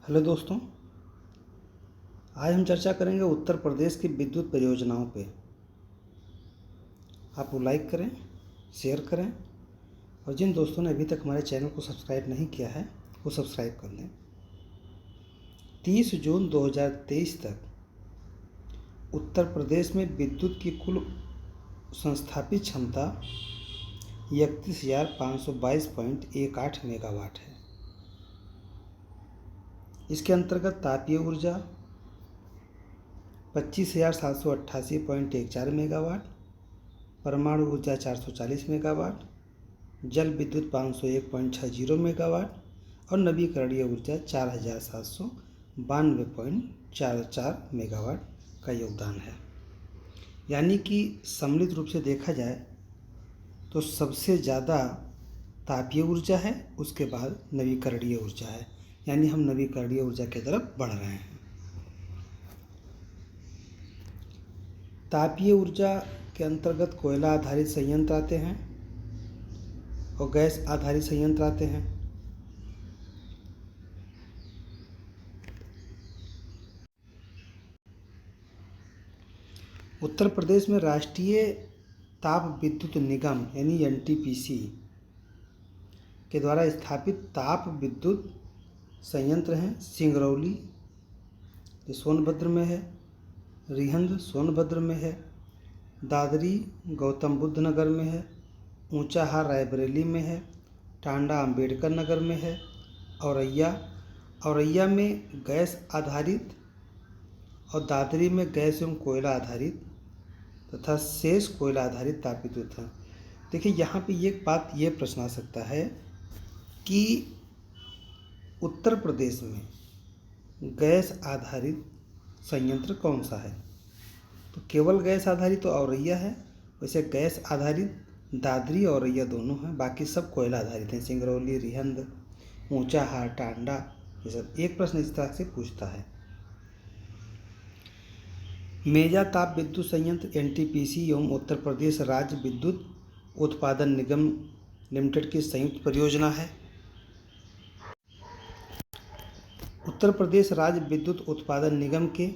Hello दोस्तों, आज हम चर्चा करेंगे उत्तर प्रदेश की विद्युत परियोजनाओं पे। आप वो लाइक करें, शेयर करें और जिन दोस्तों ने अभी तक हमारे चैनल को सब्सक्राइब नहीं किया है वो सब्सक्राइब कर लें। 30 जून 2023 तक उत्तर प्रदेश में विद्युत की कुल संस्थापित क्षमता 31,522.18 मेगावाट है। इसके अंतर्गत तापीय ऊर्जा 25,788.14 मेगावाट, परमाणु ऊर्जा 440 मेगावाट, जल विद्युत 501.60 मेगावाट और नवीकरणीय ऊर्जा 4,792.44 मेगावाट का योगदान है। यानी कि सम्मिलित रूप से देखा जाए तो सबसे ज़्यादा तापीय ऊर्जा है, उसके बाद नवीकरणीय ऊर्जा है। यानी हम नवीकरणीय ऊर्जा की तरफ बढ़ रहे हैं। तापीय ऊर्जा के अंतर्गत कोयला आधारित संयंत्र आते हैं और गैस आधारित संयंत्र आते हैं। उत्तर प्रदेश में राष्ट्रीय ताप विद्युत निगम यानी एनटीपीसी के द्वारा स्थापित ताप विद्युत संयंत्र हैं सिंगरौली, ये सोनभद्र में है, रिहंद सोनभद्र में है, दादरी गौतम बुद्ध नगर में है, ऊंचाहार रायबरेली में है, टांडा अंबेडकर नगर में है, औरैया में गैस आधारित और दादरी में गैस एवं कोयला आधारित तथा शेष कोयला आधारित ताप विद्युत हैं। देखिए, यहाँ पे एक बात ये प्रश्न आ सकता है कि उत्तर प्रदेश में गैस आधारित संयंत्र कौन सा है? तो केवल गैस आधारित तो औरैया है। वैसे गैस आधारित दादरी और औरैया दोनों हैं, बाकी सब कोयला आधारित हैं, सिंगरौली, रिहंद, ऊंचाहार, टांडा, ये सब। एक प्रश्न इस तरह से पूछता है। मेजा ताप विद्युत संयंत्र एनटीपीसी एवं उत्तर प्रदेश राज्य विद्युत उत्पादन निगम लिमिटेड की संयुक्त परियोजना है। उत्तर प्रदेश राज्य विद्युत उत्पादन निगम के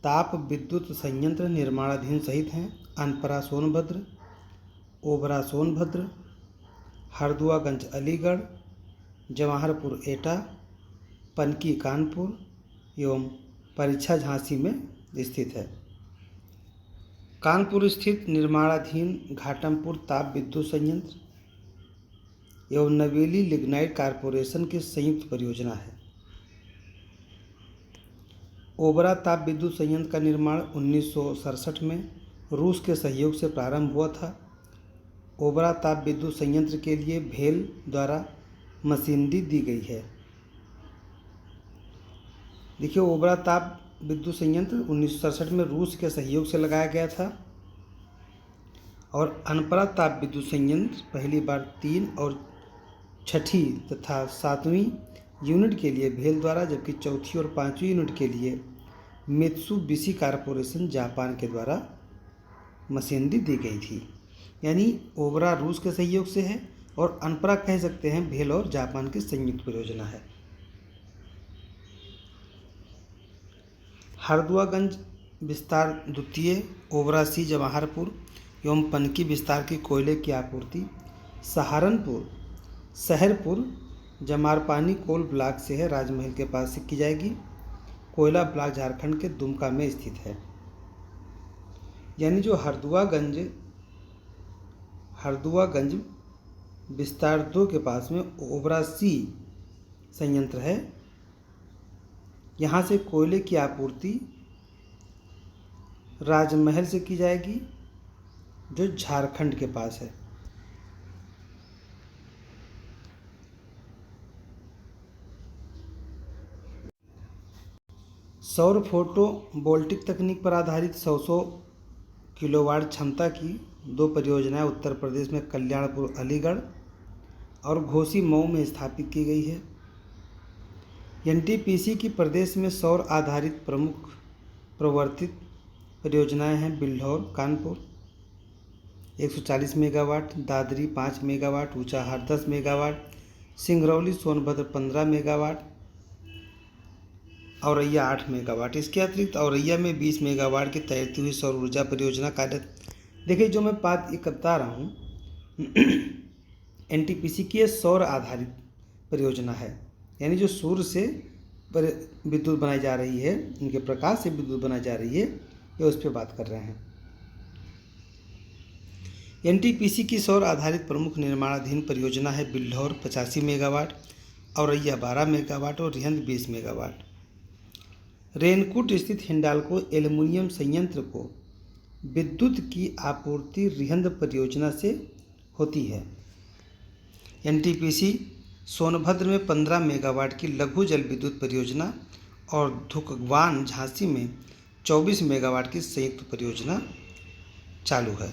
ताप विद्युत संयंत्र निर्माणाधीन सहित हैं अनपरा सोनभद्र, ओबरा सोनभद्र, हरदुआगंज अलीगढ़, जवाहरपुर एटा, पनकी कानपुर एवं परीक्षा झांसी में स्थित है। कानपुर स्थित निर्माणाधीन घाटमपुर ताप विद्युत संयंत्र एवं नवेली लिग्नाइट कॉरपोरेशन की संयुक्त परियोजना है। ओबरा ताप विद्युत संयंत्र का निर्माण 1967 में रूस के सहयोग से प्रारंभ हुआ था। ओबरा ताप विद्युत संयंत्र के लिए भेल द्वारा मशीनरी दी गई है। देखिए, ओबरा ताप विद्युत संयंत्र 1967 में रूस के सहयोग से लगाया गया था और अनपरा ताप विद्युत संयंत्र पहली बार 3 और 6ठी तथा 7वीं यूनिट के लिए भेल द्वारा, जबकि 4थी और 5वीं यूनिट के लिए मित्सुबिशी कॉरपोरेशन जापान के द्वारा मशीनरी दी गई थी। यानी ओबरा रूस के सहयोग से है और अनपरा कह सकते हैं भेल और जापान की संयुक्त परियोजना है। हरदुआगंज विस्तार द्वितीय, ओबरा सी जवाहरपुर एवं पनकी विस्तार की कोयले की आपूर्ति सहारनपुर शहरपुर जमारपानी कोल ब्लॉक से है, राजमहल के पास से की जाएगी। कोयला ब्लॉक झारखंड के दुमका में स्थित है। यानी जो हरदुआगंज विस्तार 2 के पास में ओबरा सी संयंत्र है, यहाँ से कोयले की आपूर्ति राजमहल से की जाएगी जो झारखंड के पास है। सौर फोटो वोल्टिक तकनीक पर आधारित 100 किलोवाट क्षमता की 2 परियोजनाएं उत्तर प्रदेश में कल्याणपुर अलीगढ़ और घोसी मऊ में स्थापित की गई है। एनटीपीसी की प्रदेश में सौर आधारित प्रमुख प्रवर्तित परियोजनाएं हैं Bilhaur Kanpur 140 megawatt, Dadri 5 megawatt, Unchahar 10 megawatt, Singrauli Sonbhadra 15 megawatt, Auraiya 8 megawatt. इसके अतिरिक्त औरैया में 20 मेगावाट की तैरती हुई सौर ऊर्जा परियोजना कार्यरत। देखिए जो मैं बात ये बता रहा हूँ एनटीपीसी की ये सौर आधारित परियोजना है, यानी जो सूर्य से विद्युत बनाई जा रही है, इनके प्रकाश से विद्युत बनाई जा रही है, ये उस पर बात कर रहे हैं। एनटीपीसी की सौर आधारित प्रमुख निर्माणाधीन परियोजना है बिल्हौर 85 मेगावाट, औरैया 12 मेगावाट और रिहंद 20 मेगावाट। रेनकूट स्थित हिंडाल्को एल्युमिनियम संयंत्र को विद्युत की आपूर्ति रिहंद परियोजना से होती है। एनटीपीसी सोनभद्र में 15 मेगावाट की लघु जल विद्युत परियोजना और धुकवान झांसी में 24 मेगावाट की संयुक्त परियोजना चालू है।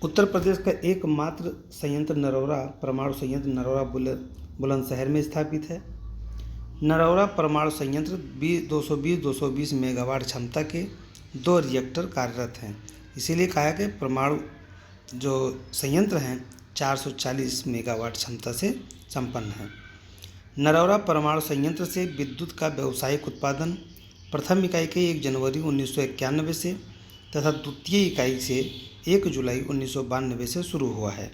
उत्तर प्रदेश का एकमात्र संयंत्र नरौरा परमाणु संयंत्र नरौरा बुलंदशहर में स्थापित है। नरौरा परमाणु संयंत्र 220 मेगावाट क्षमता के 2 रिएक्टर कार्यरत हैं। इसीलिए कहा गया परमाणु जो संयंत्र हैं 440 मेगावाट क्षमता से संपन्न है। नरौरा परमाणु संयंत्र से विद्युत का व्यावसायिक उत्पादन प्रथम इकाई के 1 जनवरी 1991 से तथा द्वितीय इकाई से 1 जुलाई 1992 से शुरू हुआ है।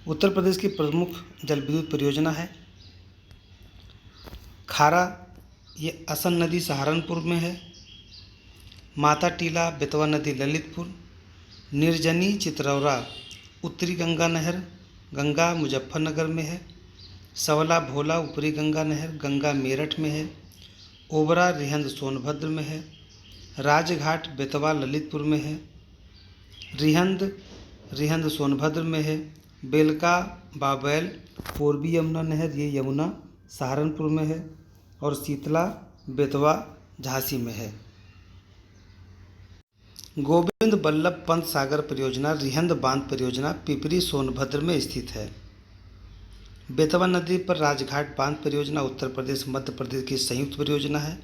उत्तर प्रदेश की प्रमुख जल विद्युत परियोजना है खारा, ये असन नदी सहारनपुर में है। माता टीला बेतवा नदी ललितपुर। निर्जनी चित्रौरा उत्तरी गंगा नहर गंगा मुजफ्फरनगर में है। सवला भोला ऊपरी गंगा नहर गंगा मेरठ में है। ओबरा रिहंद सोनभद्र में है। राजघाट बेतवा ललितपुर में है। रिहंद सोनभद्र में है। बेलका बाबैल पूर्वी यमुना नहर, ये यमुना सहारनपुर में है। और शीतला बेतवा झांसी में है। गोविंद बल्लभ पंत सागर परियोजना रिहंद बांध परियोजना पिपरी सोनभद्र में स्थित है। बेतवा नदी पर राजघाट बांध परियोजना उत्तर प्रदेश मध्य प्रदेश की संयुक्त परियोजना है।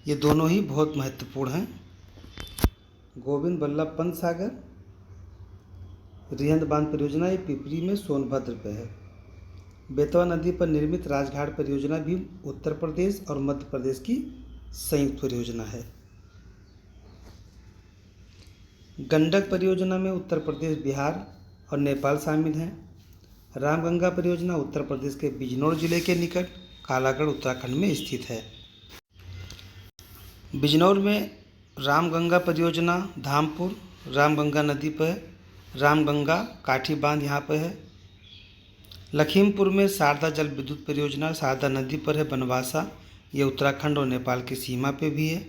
ये दोनों ही बहुत महत्वपूर्ण हैं। गोविंद बल्लभ पंत सागर रिहंद बांध परियोजना ये पिपरी में सोनभद्र पे है। बेतवा नदी पर निर्मित राजघाट परियोजना भी उत्तर प्रदेश और मध्य प्रदेश की संयुक्त परियोजना है। गंडक परियोजना में उत्तर प्रदेश, बिहार और नेपाल शामिल हैं। रामगंगा परियोजना उत्तर प्रदेश के बिजनौर जिले के निकट कालागढ़ उत्तराखंड में स्थित है। बिजनौर में रामगंगा परियोजना धामपुर रामगंगा नदी पर है। रामगंगा काठी बांध यहाँ पर है। लखीमपुर में शारदा जल विद्युत परियोजना शारदा नदी पर है बनवासा, ये उत्तराखंड और नेपाल की सीमा पे भी है।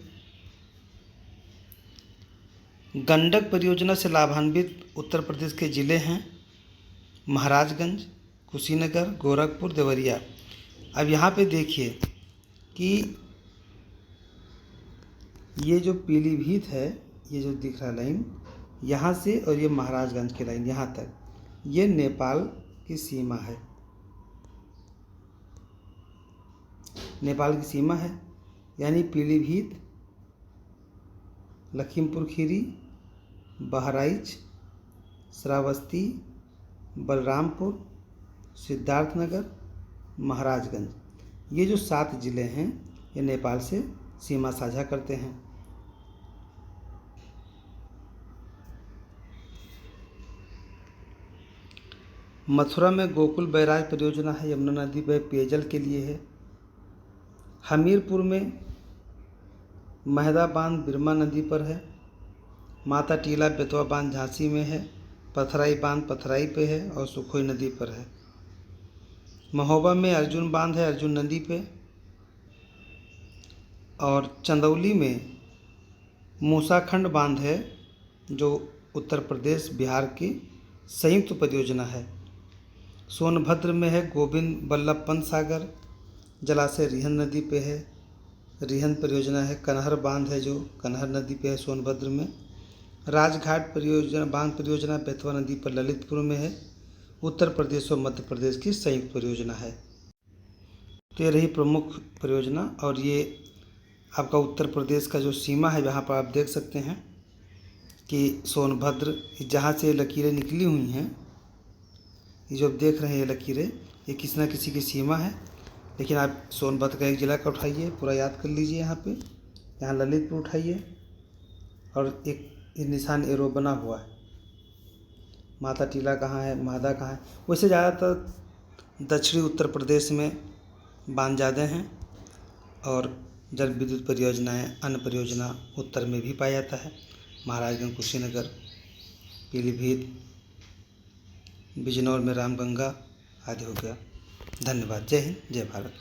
गंडक परियोजना से लाभान्वित उत्तर प्रदेश के जिले हैं महाराजगंज, कुशीनगर, गोरखपुर, देवरिया। अब यहाँ पे देखिए कि ये जो पीलीभीत है, ये जो दिख रहा लाइन यहाँ से और ये महाराजगंज की लाइन यहाँ तक, ये नेपाल की सीमा है। नेपाल की सीमा है, यानी पीलीभीत, लखीमपुर खीरी, बहराइच, श्रावस्ती, बलरामपुर, सिद्धार्थनगर, महाराजगंज, ये जो 7 ज़िले हैं ये नेपाल से सीमा साझा करते हैं। मथुरा में गोकुल बैराज परियोजना है, यमुना नदी पर पेयजल के लिए है। हमीरपुर में महदा बांध बिरमा नदी पर है। माता टीला बेतवा बांध झांसी में है। पथराई बांध पथराई पे है और सुखोई नदी पर है। महोबा में अर्जुन बांध है अर्जुन नदी पे। और चंदौली में मूसाखंड बांध है जो उत्तर प्रदेश बिहार की संयुक्त परियोजना है। सोनभद्र में है गोविंद बल्लभ पंत सागर जलाशय रिहंद नदी पे है, रिहंद परियोजना है। कनहर बांध है जो कनहर नदी पे है सोनभद्र में। राजघाट परियोजना बांध परियोजना बेतवा नदी पर ललितपुर में है, उत्तर प्रदेश और मध्य प्रदेश की संयुक्त परियोजना है। तो ये रही प्रमुख परियोजना। और ये आपका उत्तर प्रदेश का जो सीमा है, यहाँ पर आप देख सकते हैं कि सोनभद्र जहाँ से लकीरें निकली हुई हैं, ये जो आप देख रहे हैं ये लकीरें, ये किसी न किसी की सीमा है। लेकिन आप सोनभद्र का एक ज़िला का उठाइए, पूरा याद कर लीजिए। यहाँ ललितपुर उठाइए और एक ये निशान एरो बना हुआ है। माता टीला कहाँ है, मादा कहाँ है। वैसे ज़्यादातर दक्षिणी उत्तर प्रदेश में बांध ज़्यादा हैं और जल विद्युत परियोजनाएँ, अन्य परियोजना उत्तर में भी पाया जाता है। महाराजगंज, कुशीनगर, पीलीभीत, बिजनौर में रामगंगा आदि हो गया। धन्यवाद। जय हिंद, जय भारत।